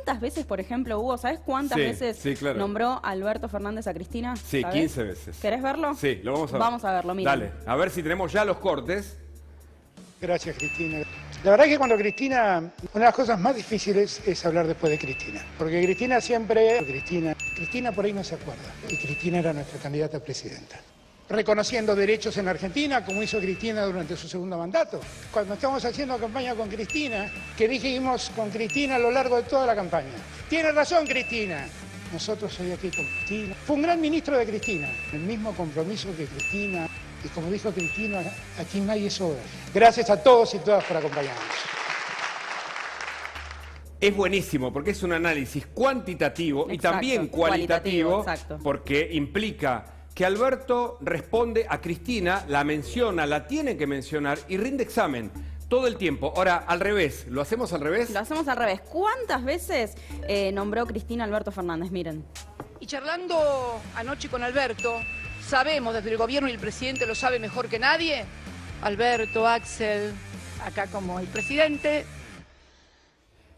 ¿cuántas veces, por ejemplo, Hugo, sabes cuántas veces nombró Alberto Fernández a Cristina? Sí, ¿sabés? 15 veces. ¿Querés verlo? Sí, lo vamos a ver. Vamos a verlo, mira. Dale, a ver si tenemos ya los cortes. Gracias, Cristina. La verdad es que cuando Cristina, una de las cosas más difíciles es hablar después de Cristina. Porque Cristina siempre, Cristina por ahí no se acuerda. Y Cristina era nuestra candidata a presidenta. Reconociendo derechos en Argentina, como hizo Cristina durante su segundo mandato. Cuando estamos haciendo campaña con Cristina, que dijimos con Cristina a lo largo de toda la campaña. Tiene razón, Cristina. Nosotros hoy aquí con Cristina. Fue un gran ministro de Cristina. El mismo compromiso que Cristina. Y como dijo Cristina, aquí nadie sobra. Gracias a todos y todas por acompañarnos. Es buenísimo porque es un análisis cuantitativo y también cualitativo porque implica que Alberto responde a Cristina, la menciona, la tiene que mencionar y rinde examen todo el tiempo. Ahora, al revés, ¿lo hacemos al revés? Lo hacemos al revés. ¿Cuántas veces nombró Cristina a Alberto Fernández? Miren. Y charlando anoche con Alberto, sabemos desde el gobierno y el presidente lo sabe mejor que nadie, Alberto, Axel, acá como el presidente.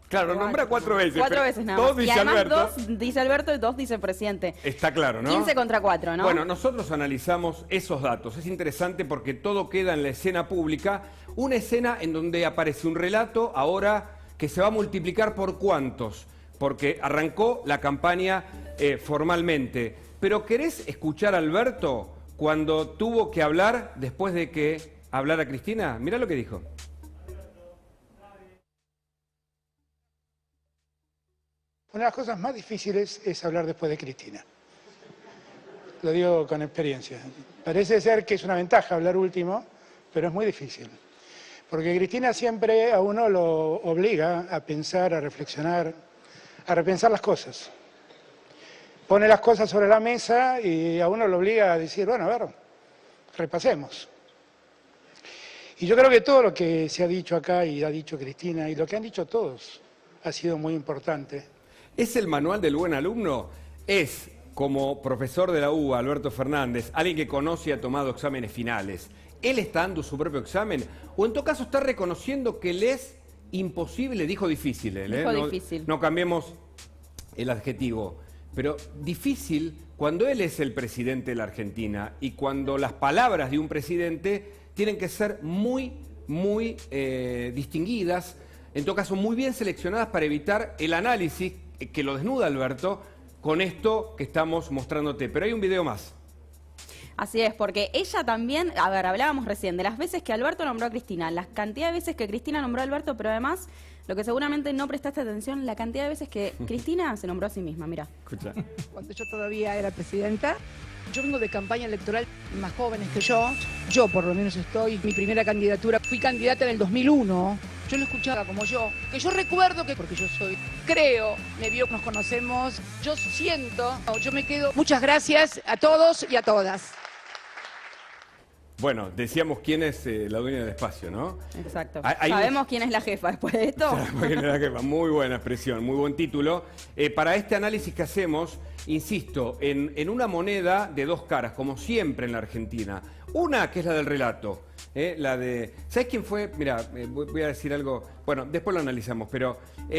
Claro, nombra 4 veces. 4 veces nada más. Dos dice y además Alberto. 2 dice Alberto y 2 dice presidente. Está claro, ¿no? 15 contra 4, ¿no? Bueno, nosotros analizamos esos datos. Es interesante porque todo queda en la escena pública. Una escena en donde aparece un relato ahora que se va a multiplicar por ¿cuántos? Porque arrancó la campaña formalmente. Pero ¿querés escuchar a Alberto cuando tuvo que hablar después de que hablara Cristina? Mirá lo que dijo. Una de las cosas más difíciles es hablar después de Cristina. Lo digo con experiencia. Parece ser que es una ventaja hablar último, pero es muy difícil. Porque Cristina siempre a uno lo obliga a pensar, a reflexionar, a repensar las cosas. Pone las cosas sobre la mesa y a uno lo obliga a decir, bueno, a ver, repasemos. Y yo creo que todo lo que se ha dicho acá y ha dicho Cristina y lo que han dicho todos ha sido muy importante. ¿Es el manual del buen alumno? Es, como profesor de la UBA, Alberto Fernández, alguien que conoce y ha tomado exámenes finales. ¿Él está dando su propio examen? ¿O en todo caso está reconociendo que le es imposible? Dijo difícil, Dijo difícil. No cambiemos el adjetivo. Pero difícil cuando él es el presidente de la Argentina y cuando las palabras de un presidente tienen que ser muy distinguidas, en todo caso muy bien seleccionadas para evitar el análisis que lo desnuda Alberto con esto que estamos mostrándote. Pero hay un video más. Así es, porque ella también, a ver, hablábamos recién de las veces que Alberto nombró a Cristina, la cantidad de veces que Cristina nombró a Alberto, pero además, lo que seguramente no prestaste atención, la cantidad de veces que Cristina se nombró a sí misma, mira. Escucha. Cuando yo todavía era presidenta, yo vengo de campaña electoral más jóvenes que yo por lo menos estoy, mi primera candidatura, fui candidata en el 2001, yo lo escuchaba como yo, que yo recuerdo que, porque yo creo, me vio, nos conocemos, yo siento, yo me quedo, muchas gracias a todos y a todas. Bueno, decíamos quién es la dueña del espacio, ¿no? Exacto. ¿Sabemos quién es la jefa después de esto? Sabemos quién es la jefa. Muy buena expresión, muy buen título. Para este análisis que hacemos, insisto, en una moneda de dos caras, como siempre en la Argentina. Una que es la del relato, la de... ¿Sabes quién fue? Mira, voy a decir algo... Bueno, después lo analizamos, pero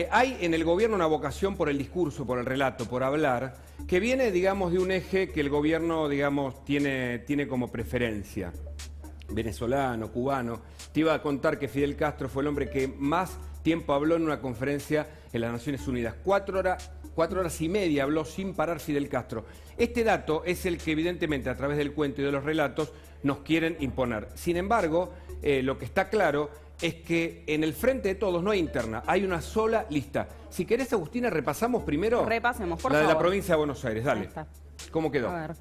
hay en el gobierno una vocación por el discurso, por el relato, por hablar, que viene, digamos, de un eje que el gobierno, digamos, tiene como preferencia. Venezolano, cubano. Te iba a contar que Fidel Castro fue el hombre que más tiempo habló en una conferencia en las Naciones Unidas. 4 horas y media habló sin parar Fidel Castro. Este dato es el que evidentemente a través del cuento y de los relatos nos quieren imponer. Sin embargo, lo que está claro es que en el frente de todos no hay interna, hay una sola lista. Si querés, Agustina, repasamos primero. Repasemos, por favor. La de la provincia de Buenos Aires, dale. Ahí está. ¿Cómo quedó? A ver.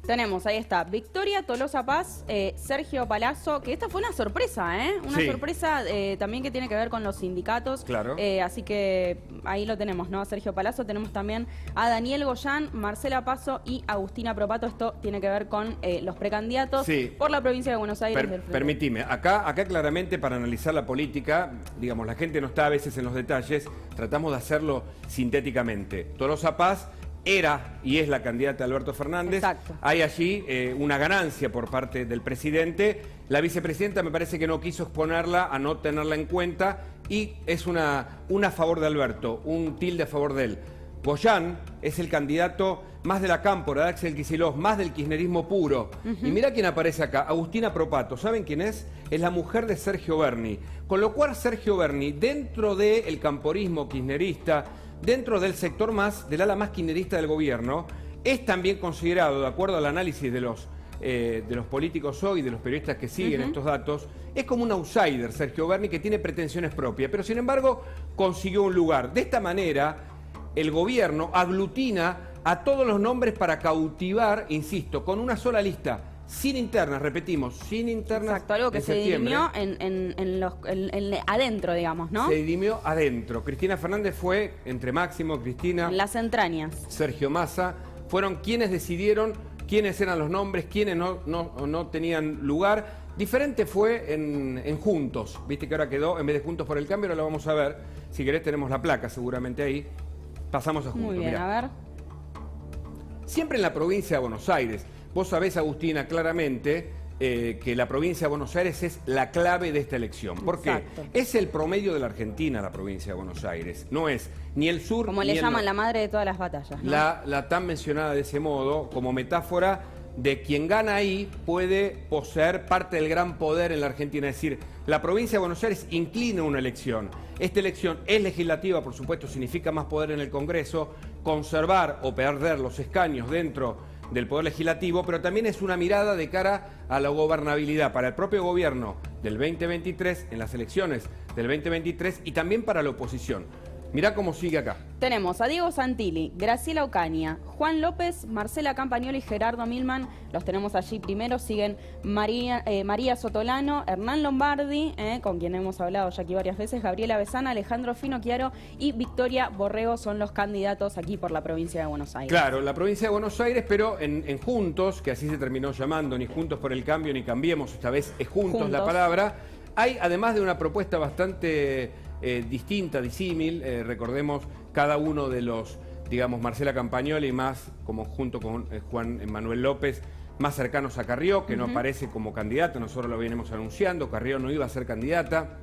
Tenemos, ahí está, Victoria Tolosa Paz, Sergio Palazzo, que esta fue una sorpresa, ¿eh? Una sorpresa también que tiene que ver con los sindicatos. Claro. Así que ahí lo tenemos, ¿no? Sergio Palazzo. Tenemos también a Daniel Goyán, Marcela Paso y Agustina Propato. Esto tiene que ver con los precandidatos por la provincia de Buenos Aires. Permitime, acá claramente para analizar la política, digamos, la gente no está a veces en los detalles, tratamos de hacerlo sintéticamente. Tolosa Paz era y es la candidata de Alberto Fernández. Exacto. Hay allí una ganancia por parte del presidente. La vicepresidenta me parece que no quiso exponerla a no tenerla en cuenta, y es una a favor de Alberto, un tilde a favor de él. Goyán es el candidato más de la cámpora, de Axel Kicillof, más del kirchnerismo puro. Y mira quién aparece acá, Agustina Propato. ¿Saben quién es? Es la mujer de Sergio Berni. Con lo cual Sergio Berni, dentro del camporismo kirchnerista, dentro del sector más, del ala más kirchnerista del gobierno, es también considerado, de acuerdo al análisis de los políticos hoy, de los periodistas que siguen estos datos, es como un outsider Sergio Berni que tiene pretensiones propias, pero sin embargo consiguió un lugar. De esta manera, el gobierno aglutina a todos los nombres para cautivar, insisto, con una sola lista, sin internas, repetimos, sin internas. Exacto, algo que se dirimió adentro, digamos, ¿no? Se dirimió adentro. Cristina Fernández fue entre Máximo, Cristina, en las entrañas. Sergio Massa, fueron quienes decidieron quiénes eran los nombres, quiénes no tenían lugar. Diferente fue en Juntos, viste que ahora quedó, en vez de Juntos por el Cambio, ahora lo vamos a ver. Si querés tenemos la placa seguramente ahí. Pasamos a Juntos. Muy bien, mirá. a ver. Siempre en la provincia de Buenos Aires, vos sabés, Agustina, claramente que la provincia de Buenos Aires es la clave de esta elección. ¿Por qué? Exacto. Es el promedio de la Argentina, la provincia de Buenos Aires. No es ni el sur Como ni le el llaman norte. la madre de todas las batallas, ¿no? La tan mencionada de ese modo, como metáfora de quien gana ahí puede poseer parte del gran poder en la Argentina. Es decir, la provincia de Buenos Aires inclina una elección. Esta elección es legislativa, por supuesto, significa más poder en el Congreso, conservar o perder los escaños dentro del Poder Legislativo, pero también es una mirada de cara a la gobernabilidad para el propio gobierno del 2023, en las elecciones del 2023 y también para la oposición. Mirá cómo sigue acá. Tenemos a Diego Santilli, Graciela Ocaña, Juan López, Marcela Campagnoli y Gerardo Milman. Los tenemos allí primero. Siguen María Sotolano, Hernán Lombardi, con quien hemos hablado ya aquí varias veces, Gabriela Besana, Alejandro Finocchiaro y Victoria Borrego son los candidatos aquí por la provincia de Buenos Aires. Claro, la provincia de Buenos Aires, pero en Juntos, que así se terminó llamando, ni Juntos por el Cambio ni Cambiemos, esta vez es Juntos la palabra. Hay, además de una propuesta bastante distinta, disímil, recordemos cada uno de los, digamos, Marcela Campagnoli más, como junto con Juan Manuel López, más cercanos a Carrió, que no aparece como candidata, nosotros lo venimos anunciando, Carrió no iba a ser candidata.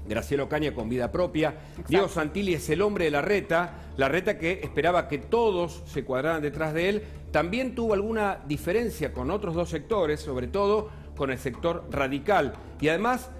Graciela Ocaña con vida propia. Exacto. Diego Santilli es el hombre de la reta que esperaba que todos se cuadraran detrás de él. También tuvo alguna diferencia con otros dos sectores, sobre todo con el sector radical. Y además,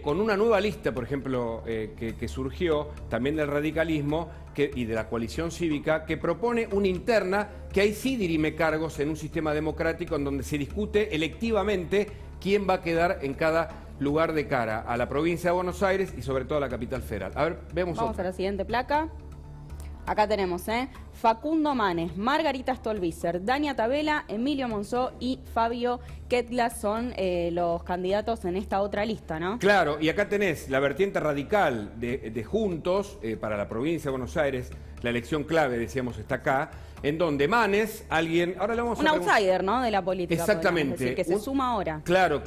con una nueva lista, por ejemplo, que surgió también del radicalismo y de la coalición cívica, que propone una interna que ahí sí dirime cargos en un sistema democrático en donde se discute electivamente quién va a quedar en cada lugar de cara a la provincia de Buenos Aires y sobre todo a la capital federal. A ver, vamos a la siguiente placa. Acá tenemos, Facundo Manes, Margarita Stolbizer, Dania Tabela, Emilio Monzó y Fabio Ketla son los candidatos en esta otra lista, ¿no? Claro, y acá tenés la vertiente radical de Juntos para la provincia de Buenos Aires. La elección clave, decíamos, está acá, en donde Manes, alguien... Ahora le vamos un outsider, ¿no?, de la política. Exactamente. Decir, que se suma ahora. Claro.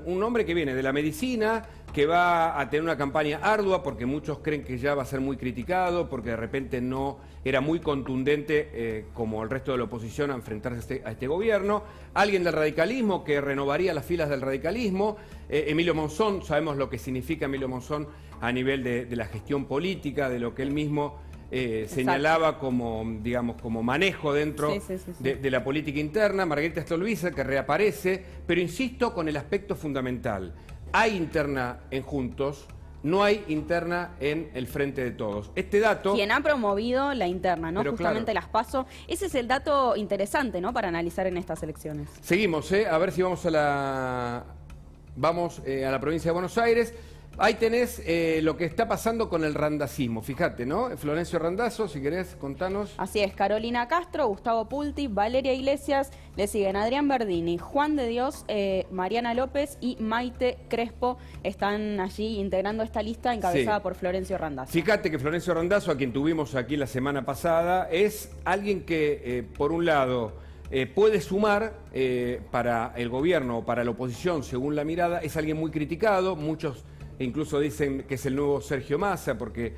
Un hombre que viene de la medicina, que va a tener una campaña ardua, porque muchos creen que ya va a ser muy criticado, porque de repente no era muy contundente como el resto de la oposición a enfrentarse a este gobierno. Alguien del radicalismo que renovaría las filas del radicalismo. Emilio Monzón, sabemos lo que significa Emilio Monzón a nivel de la gestión política, de lo que él mismo... señalaba como, digamos, como manejo dentro de la política interna. Margarita Stolbizer, que reaparece, pero insisto con el aspecto fundamental. Hay interna en Juntos, no hay interna en el Frente de Todos. Este dato... Quien ha promovido la interna, ¿no? Justamente las PASO. Ese es el dato interesante, ¿no?, para analizar en estas elecciones. Seguimos, a ver si vamos a la provincia de Buenos Aires. Ahí tenés lo que está pasando con el randacismo, fíjate, ¿no? Florencio Randazzo, si querés, contanos. Así es, Carolina Castro, Gustavo Pulti, Valeria Iglesias, le siguen Adrián Verdini, Juan de Dios, Mariana López y Maite Crespo están allí integrando esta lista encabezada por Florencio Randazzo. Fíjate que Florencio Randazzo, a quien tuvimos aquí la semana pasada, es alguien que, por un lado... puede sumar para el gobierno o para la oposición, según la mirada, es alguien muy criticado, muchos incluso dicen que es el nuevo Sergio Massa porque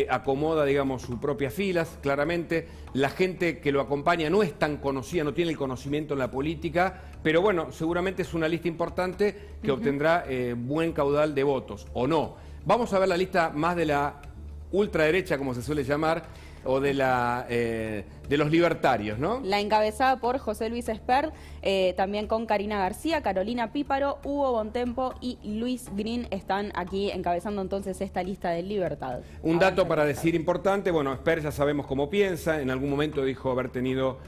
acomoda, digamos, sus propias filas, claramente. La gente que lo acompaña no es tan conocida, no tiene el conocimiento en la política, pero bueno, seguramente es una lista importante que obtendrá buen caudal de votos, o no. Vamos a ver la lista más de la ultraderecha, como se suele llamar, o de los libertarios, ¿no? La encabezada por José Luis Espert, también con Karina García, Carolina Píparo, Hugo Bontempo y Luis Green están aquí encabezando entonces esta lista de Libertad. Un dato para decir importante, bueno, Espert ya sabemos cómo piensa, en algún momento dijo haber tenido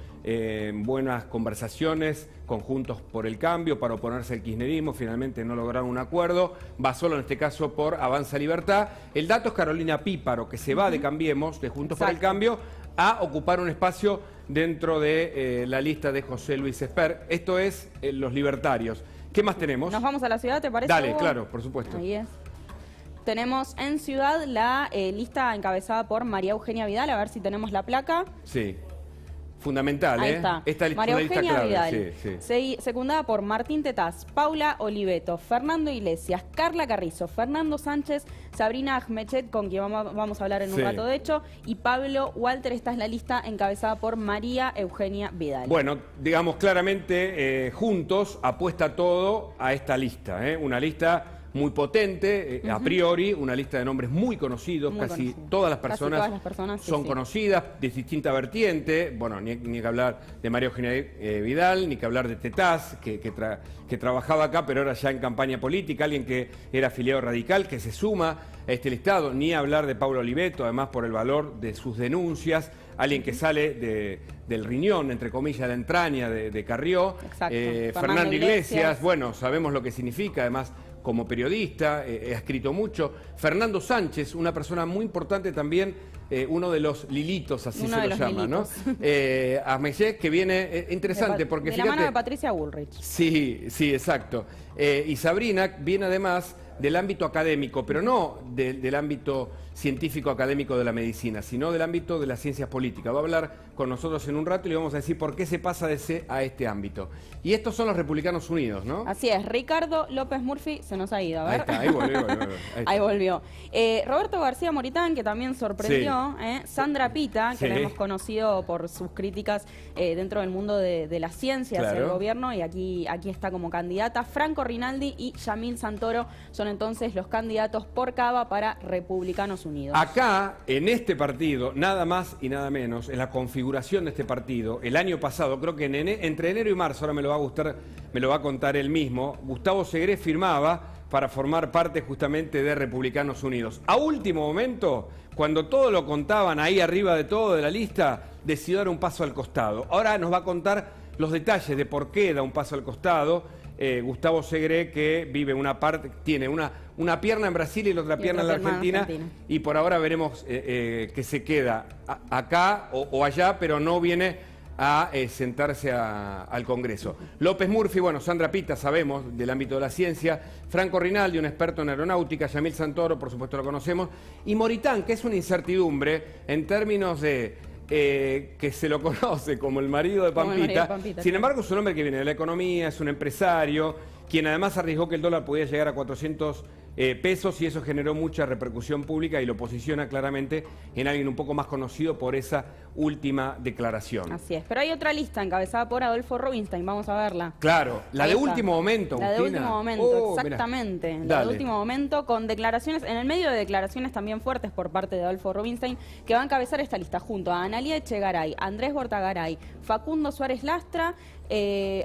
buenas conversaciones con Juntos por el Cambio para oponerse al kirchnerismo, finalmente no lograron un acuerdo, va solo en este caso por Avanza Libertad. El dato es Carolina Píparo, que se va de Cambiemos, de Juntos por el Cambio, a ocupar un espacio dentro de la lista de José Luis Espert. Esto es los libertarios. ¿Qué más tenemos? Nos vamos a la ciudad, ¿te parece? Dale, Hugo? claro, por supuesto. Ahí es. Tenemos en ciudad la lista encabezada por María Eugenia Vidal, a ver si tenemos la placa. Sí. Fundamental, Ahí ¿eh? está. Esta María una lista Eugenia clave, Vidal, sí. secundada por Martín Tetaz, Paula Oliveto, Fernando Iglesias, Carla Carrizo, Fernando Sánchez, Sabrina Ahmechet, con quien vamos a hablar en un rato de hecho, y Pablo Walter. Esta es la lista encabezada por María Eugenia Vidal. Bueno, digamos claramente, Juntos apuesta todo a esta lista, ¿eh? Una lista muy potente, a priori, una lista de nombres muy conocidos, casi todas las personas son conocidas, de distinta vertiente. Bueno, ni que hablar de María Eugenia Vidal, ni que hablar de Tetaz, que trabajaba acá, pero ahora ya en campaña política, alguien que era afiliado radical, que se suma a este listado, ni hablar de Pablo Oliveto, además por el valor de sus denuncias, alguien que sale del riñón, entre comillas, de la entraña de Carrió. Fernando Iglesias, bueno, sabemos lo que significa, además como periodista, ha escrito mucho. Fernando Sánchez, una persona muy importante también, uno de los lilitos, así se lo llama, ¿no? Ahmechet, que viene interesante, porque de la mano de Patricia Bullrich. Sí, sí, exacto. Y Sabrina viene además del ámbito académico, pero no del ámbito científico académico de la medicina, sino del ámbito de las ciencias políticas. Va a hablar con nosotros en un rato y le vamos a decir por qué se pasa de ese a este ámbito. Y estos son los Republicanos Unidos, ¿no? Así es, Ricardo López Murphy se nos ha ido, a ver. Ahí está, ahí volvió. Ahí volvió. Roberto García Moritán, que también sorprendió, Sandra Pita, que la hemos conocido por sus críticas dentro del mundo de las ciencias del gobierno, y aquí está como candidata. Franco Rinaldi y Yamil Santoro son entonces los candidatos por Cava para Republicanos Unidos. Acá, en este partido, nada más y nada menos, en la configuración de este partido, el año pasado, creo que entre enero y marzo, ahora me lo va a contar él mismo, Gustavo Segré firmaba para formar parte justamente de Republicanos Unidos. A último momento, cuando todo lo contaban ahí arriba de todo de la lista, decidió dar un paso al costado. Ahora nos va a contar los detalles de por qué da un paso al costado. Gustavo Segré, que tiene una pierna en Brasil y la otra pierna en la Argentina, y por ahora veremos que se queda acá o allá, pero no viene a sentarse al Congreso. López Murphy, bueno, Sandra Pita, sabemos, del ámbito de la ciencia, Franco Rinaldi, un experto en aeronáutica, Yamil Santoro, por supuesto lo conocemos, y Moritán, que es una incertidumbre en términos de que se lo conoce como el marido de Pampita. Sin embargo, es un hombre que viene de la economía, es un empresario, quien además arriesgó que el dólar podía llegar a 400 pesos, y eso generó mucha repercusión pública y lo posiciona claramente en alguien un poco más conocido por esa última declaración. Así es, pero hay otra lista encabezada por Adolfo Rubinstein, vamos a verla. Claro, la de último momento, La de último momento, exactamente. Mirá. La de último momento, con declaraciones, en el medio de declaraciones también fuertes por parte de Adolfo Rubinstein, que va a encabezar esta lista junto a Analía Echegaray, Andrés Bortagaray, Facundo Suárez Lastra,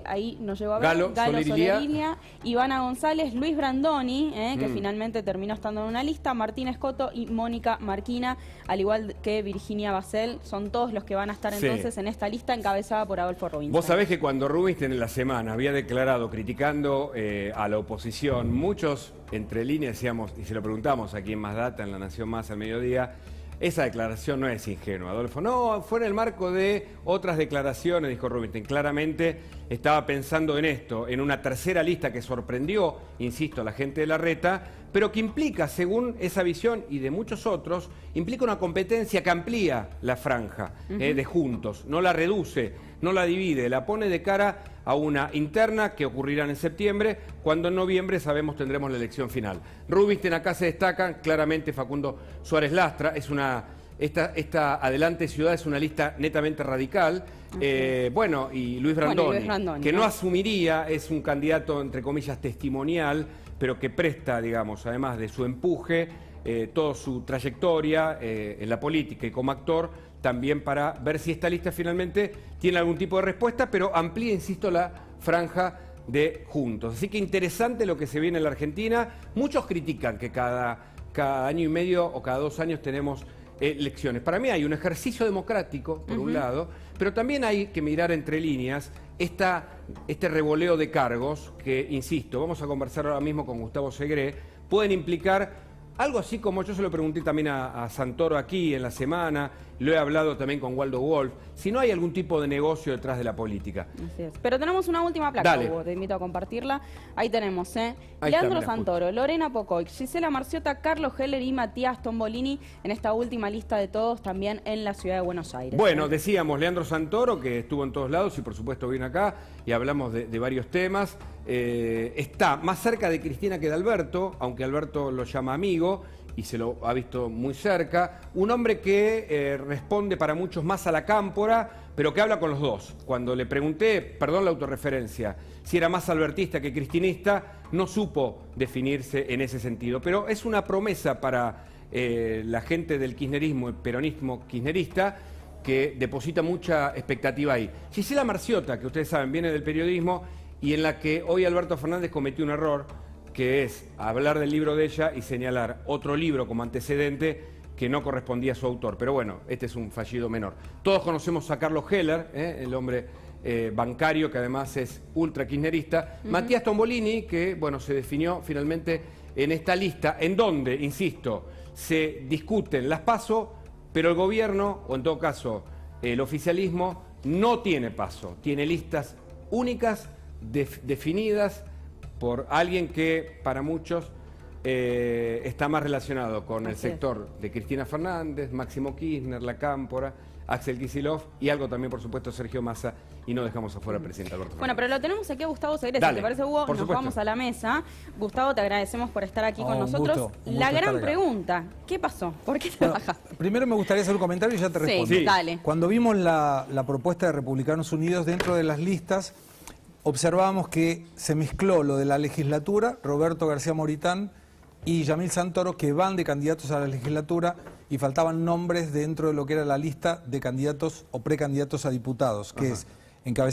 ahí nos llegó a ver, Galo Solerilia, Ivana González, Luis Brandoni, que finalmente terminó estando en una lista, Martín Escoto y Mónica Marquina, al igual que Virginia Basel, son todos los que van a estar entonces en esta lista encabezada por Adolfo Rubinstein. Vos sabés que cuando Rubinstein en la semana había declarado criticando a la oposición, muchos entre líneas decíamos, y se lo preguntamos aquí en Más Data, en La Nación Más al mediodía, esa declaración no es ingenua, Adolfo. No, fue en el marco de otras declaraciones, dijo Rubinstein. Claramente estaba pensando en esto, en una tercera lista que sorprendió, insisto, a la gente de Larreta, pero que implica, según esa visión y de muchos otros, implica una competencia que amplía la franja de Juntos, no la reduce, no la divide, la pone de cara a una interna que ocurrirá en septiembre, cuando en noviembre sabemos tendremos la elección final. Rubinstein acá se destaca claramente Facundo Suárez Lastra, esta Adelante Ciudad es una lista netamente radical, y Luis Brandoni, que no asumiría, es un candidato entre comillas testimonial, pero que presta, digamos, además de su empuje, toda su trayectoria en la política y como actor, también para ver si esta lista finalmente tiene algún tipo de respuesta, pero amplía, insisto, la franja de Juntos. Así que interesante lo que se viene en la Argentina. Muchos critican que cada año y medio o cada 2 años tenemos elecciones. Para mí hay un ejercicio democrático, por un lado, pero también hay que mirar entre líneas este revoleo de cargos que, insisto, vamos a conversar ahora mismo con Gustavo Segré, pueden implicar algo así como yo se lo pregunté también a Santoro aquí en la semana, lo he hablado también con Waldo Wolf, si no hay algún tipo de negocio detrás de la política. Así es. Pero tenemos una última placa, Dale. Hugo, te invito a compartirla. Ahí tenemos, Ahí Leandro está, mira, Santoro, Lorena Pocoy, Gisela Marciota, Carlos Heller y Matías Tombolini en esta última lista de todos también en la ciudad de Buenos Aires. Bueno, decíamos Leandro Santoro, que estuvo en todos lados y por supuesto vino acá y hablamos de varios temas. Está más cerca de Cristina que de Alberto, aunque Alberto lo llama amigo y se lo ha visto muy cerca. Un hombre que responde para muchos más a la cámpora, pero que habla con los dos. Cuando le pregunté, perdón la autorreferencia, si era más albertista que cristinista, no supo definirse en ese sentido. Pero es una promesa para la gente del kirchnerismo, el peronismo kirchnerista, que deposita mucha expectativa ahí. Gisela Marciota, que ustedes saben, viene del periodismo y en la que hoy Alberto Fernández cometió un error, que es hablar del libro de ella y señalar otro libro como antecedente que no correspondía a su autor. Pero bueno, este es un fallido menor. Todos conocemos a Carlos Heller, el hombre bancario que además es ultra kirchnerista. Matías Tombolini, que bueno, se definió finalmente en esta lista, en donde, insisto, se discuten las PASO, pero el gobierno, o en todo caso el oficialismo, no tiene PASO, tiene listas únicas, definidas por alguien que para muchos está más relacionado con el sector de Cristina Fernández, Máximo Kirchner, La Cámpora, Axel Kicillof y algo también, por supuesto, Sergio Massa, y no dejamos afuera al presidente Alberto Fernández. Bueno, pero lo tenemos aquí a Gustavo Segré, si Dale, te parece, Hugo, por nos supuesto. vamos a la mesa. Gustavo, te agradecemos por estar aquí con un nosotros. gusto La estar gran acá. pregunta, ¿qué pasó? ¿Por qué te Bueno, bajaste? primero me gustaría hacer un comentario y ya te respondo. Sí, dale. Cuando vimos la propuesta de Republicanos Unidos dentro de las listas, observábamos que se mezcló lo de la legislatura, Roberto García Moritán y Yamil Santoro, que van de candidatos a la legislatura, y faltaban nombres dentro de lo que era la lista de candidatos o precandidatos a diputados, que es encabezado